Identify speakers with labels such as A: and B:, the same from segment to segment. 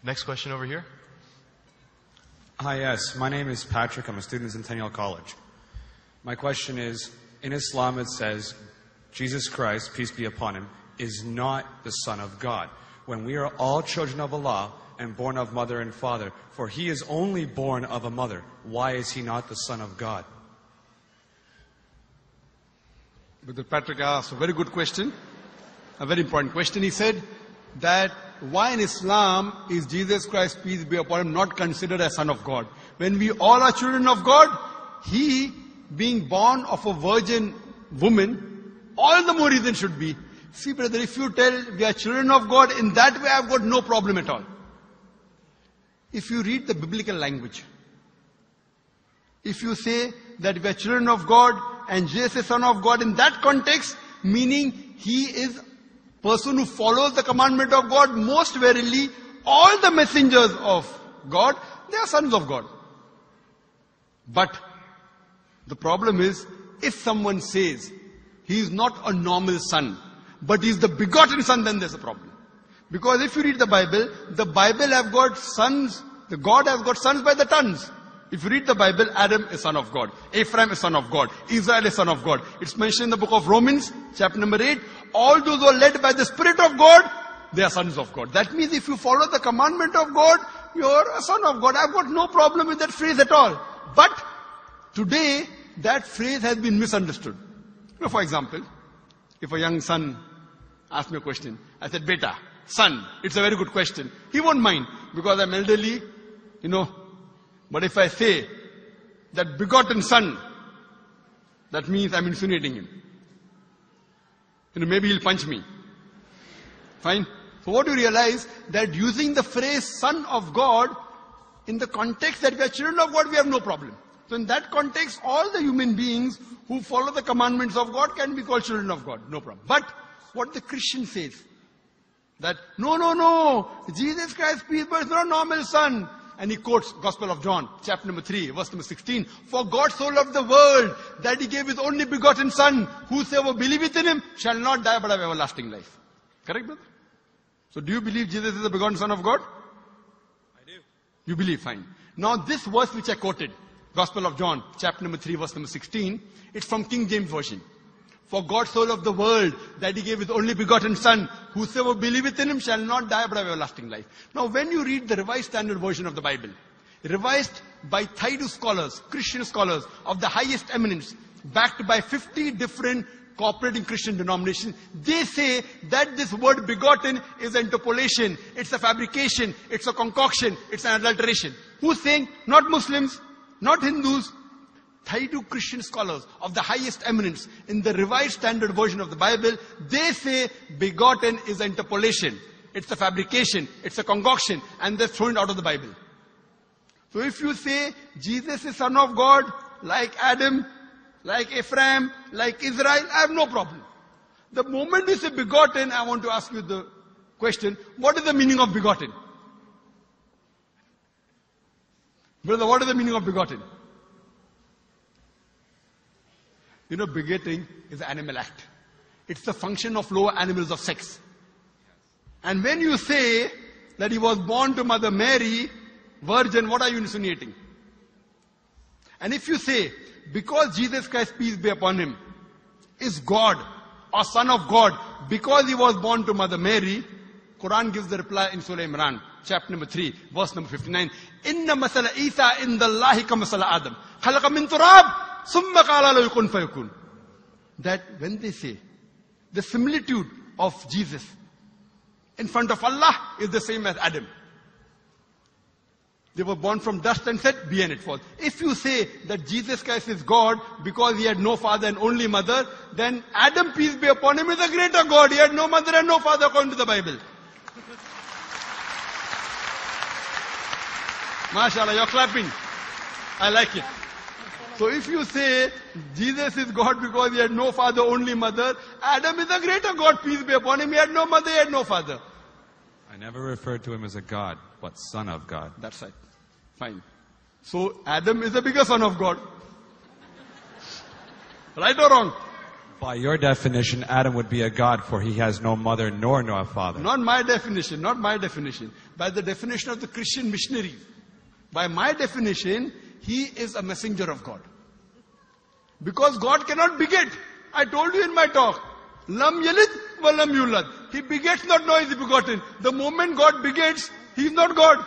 A: Next question over here.
B: Hi, yes. My name is Patrick. I'm a student at Centennial College. My question is, in Islam it says, Jesus Christ, peace be upon him, is not the Son of God. When we are all children of Allah and born of mother and father, for he is only born of a mother, why is he not the Son of God?
C: Brother Patrick asked a very good question, a very important question. He said that why in Islam is Jesus Christ, peace be upon him, not considered as Son of God? When we all are children of God, he being born of a virgin woman, all the more reason should be. See, brother, if you tell we are children of God, in that way I've got no problem at all. If you read the biblical language, if you say that we are children of God and Jesus is Son of God, in that context, meaning he is person who follows the commandment of God, most verily, all the messengers of God, they are sons of God. But the problem is, if someone says he is not a normal son, but he is the begotten son, then there's a problem. Because if you read the Bible have got sons, the God has got sons by the tons. If you read the Bible, Adam is son of God. Ephraim is son of God. Israel is son of God. It's mentioned in the book of Romans, chapter number 8. All those who are led by the Spirit of God, they are sons of God. That means if you follow the commandment of God, you're a son of God. I've got no problem with that phrase at all. But today, that phrase has been misunderstood. For example, if a young son asks me a question, I said, Beta, son, it's a very good question. He won't mind because I'm elderly, But if I say that begotten son, that means I'm insinuating him. Maybe he'll punch me. Fine. So what do you realize? That using the phrase son of God, in the context that we are children of God, we have no problem. So in that context, all the human beings who follow the commandments of God can be called children of God. No problem. But what the Christian says, that no, Jesus Christ, peace be upon him, is not a normal son. And he quotes Gospel of John, chapter number 3, verse number 16. For God so loved the world that he gave his only begotten son. Whosoever believeth in him shall not die but have everlasting life. Correct, brother? So do you believe Jesus is the begotten son of God?
B: I do.
C: You believe, fine. Now this verse which I quoted, Gospel of John, chapter number 3, verse number 16, it's from King James Version. For God so loved the world that he gave his only begotten son. Whosoever believeth in him shall not die but have everlasting life. Now when you read the Revised Standard Version of the Bible, revised by Thaidu scholars, Christian scholars of the highest eminence, backed by 50 different cooperating Christian denominations, they say that this word begotten is an interpolation, it's a fabrication, it's a concoction, it's an adulteration. Who's saying? Not Muslims, not Hindus, Thaidu Christian scholars of the highest eminence in the Revised Standard Version of the Bible, they say begotten is an interpolation. It's a fabrication, it's a concoction, and they're thrown out of the Bible. So if you say Jesus is Son of God, like Adam, like Ephraim, like Israel, I have no problem. The moment you say begotten, I want to ask you the question, what is the meaning of begotten? Brother, what is the meaning of begotten? Begetting is an animal act. It's the function of lower animals of sex. And when you say that he was born to Mother Mary, virgin, what are you insinuating? And if you say, because Jesus Christ, peace be upon him, is God or Son of God, because he was born to Mother Mary, Quran gives the reply in Surah Imran, chapter number 3, verse number 59. Inna masala Isa indallahi ka masala Adam. Khalaqa min turab. That when they say the similitude of Jesus in front of Allah is the same as Adam. They were born from dust and said, be and it falls. If you say that Jesus Christ is God because he had no father and only mother, then Adam, peace be upon him, is a greater God. He had no mother and no father according to the Bible. MashaAllah, you're clapping. I like it. So if you say Jesus is God because he had no father, only mother, Adam is a greater God, peace be upon him. He had no mother, he had no father.
B: I never referred to him as a God, but Son of God.
C: That's right. Fine. So Adam is a bigger son of God. Right or wrong?
B: By your definition, Adam would be a god, for he has no mother nor no father.
C: Not my definition, not my definition. By the definition of the Christian missionary. By my definition, he is a messenger of God. Because God cannot beget. I told you in my talk. Lam yalid wa lam yulad. He begets not, nor is he begotten. The moment God begets, he is not God.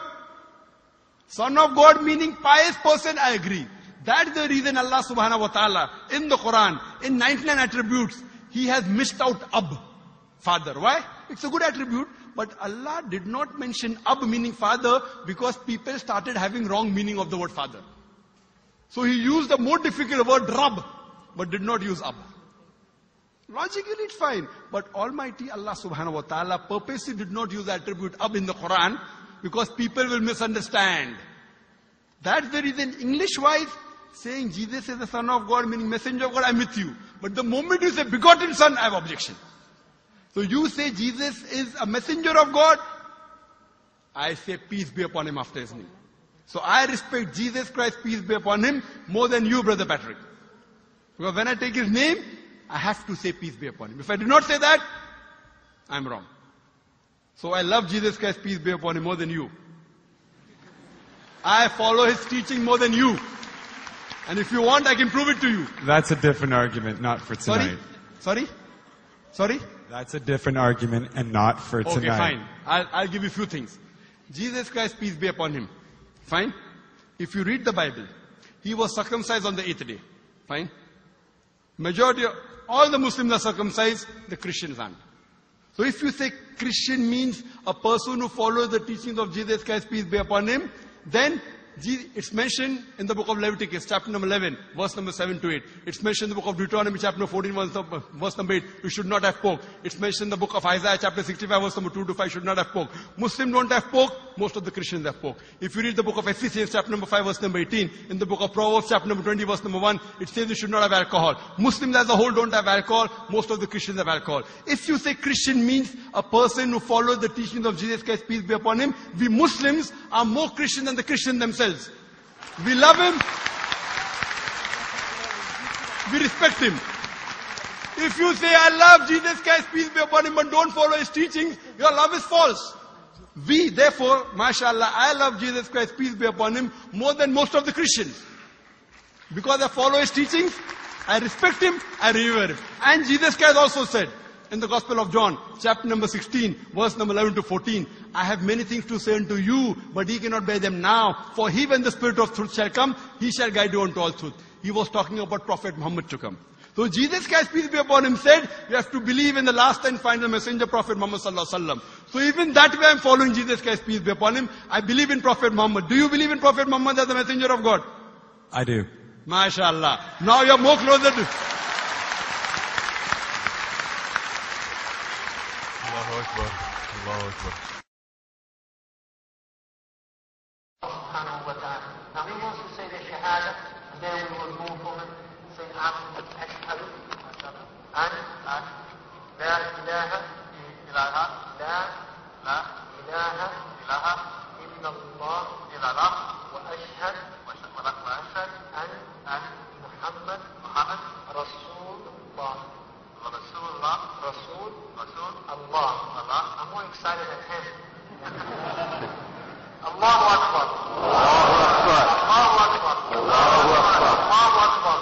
C: Son of God meaning pious person, I agree. That's the reason Allah subhanahu wa ta'ala in the Quran, in 99 attributes, he has missed out Ab, father. Why? It's a good attribute. But Allah did not mention Ab meaning father because people started having wrong meaning of the word father. So he used the more difficult word Rab, but did not use Ab. Logically it's fine. But Almighty Allah subhanahu wa ta'ala purposely did not use the attribute Ab in the Quran because people will misunderstand. That's the reason English-wise, saying Jesus is the Son of God, meaning messenger of God, I'm with you. But the moment you say begotten Son, I have objection. So you say Jesus is a messenger of God, I say peace be upon him after his name. So I respect Jesus Christ, peace be upon him, more than you, Brother Patrick. Because when I take his name, I have to say peace be upon him. If I do not say that, I'm wrong. So I love Jesus Christ, peace be upon him, more than you. I follow his teaching more than you. And if you want, I can prove it to you.
B: That's a different argument, not for tonight.
C: Sorry?
B: That's a different argument and not for tonight.
C: Okay, fine. I'll give you a few things. Jesus Christ, peace be upon him. Fine? If you read the Bible, he was circumcised on the 8th day. Fine? Majority of all the Muslims are circumcised, the Christians aren't. So if you say Christian means a person who follows the teachings of Jesus Christ, peace be upon him, then it's mentioned in the book of Leviticus, chapter number 11, verse number 7 to 8. It's mentioned in the book of Deuteronomy, chapter number 14, verse number 8. You should not have pork. It's mentioned in the book of Isaiah, chapter 65, verse number 2 to 5. Should not have pork. Muslims don't have pork. Most of the Christians have pork. If you read the book of Ephesians, chapter number 5, verse number 18, in the book of Proverbs, chapter number 20, verse number 1, it says you should not have alcohol. Muslims as a whole don't have alcohol. Most of the Christians have alcohol. If you say Christian means a person who follows the teachings of Jesus Christ, peace be upon him, we Muslims are more Christian than the Christians themselves. We love him. We respect him. If you say, I love Jesus Christ, peace be upon him, but don't follow his teachings, your love is false. We, therefore, mashallah, I love Jesus Christ, peace be upon him, more than most of the Christians. Because I follow his teachings, I respect him, I revere him. And Jesus Christ also said, in the Gospel of John, chapter number 16, verse number 11 to 14, I have many things to say unto you, but ye cannot bear them now. For he, when the Spirit of truth shall come, he shall guide you unto all truth. He was talking about Prophet Muhammad to come. So Jesus Christ, peace be upon him, said, you have to believe in the last and final messenger, Prophet Muhammad sallallahu alaihi wasallam. So even that way I'm following Jesus Christ, peace be upon him. I believe in Prophet Muhammad. Do you believe in Prophet Muhammad as the messenger of God?
B: I do.
C: MashaAllah. Now you're more closer to...
A: Allahu Akbar. Allahu Akbar.
D: Subhanahu wa ta'ala. Now he wants to say the Shahada, and then we will move on and say, Ashhadu an la ilaha illallah, la ilaha illallah, illallah, illallah, wa ashhad an Muhammad, Rasulullah. Rasul, Allah. I'm more excited than him. Allahu Akbar. Allahu Akbar. Allahu Akbar. Allahu Akbar.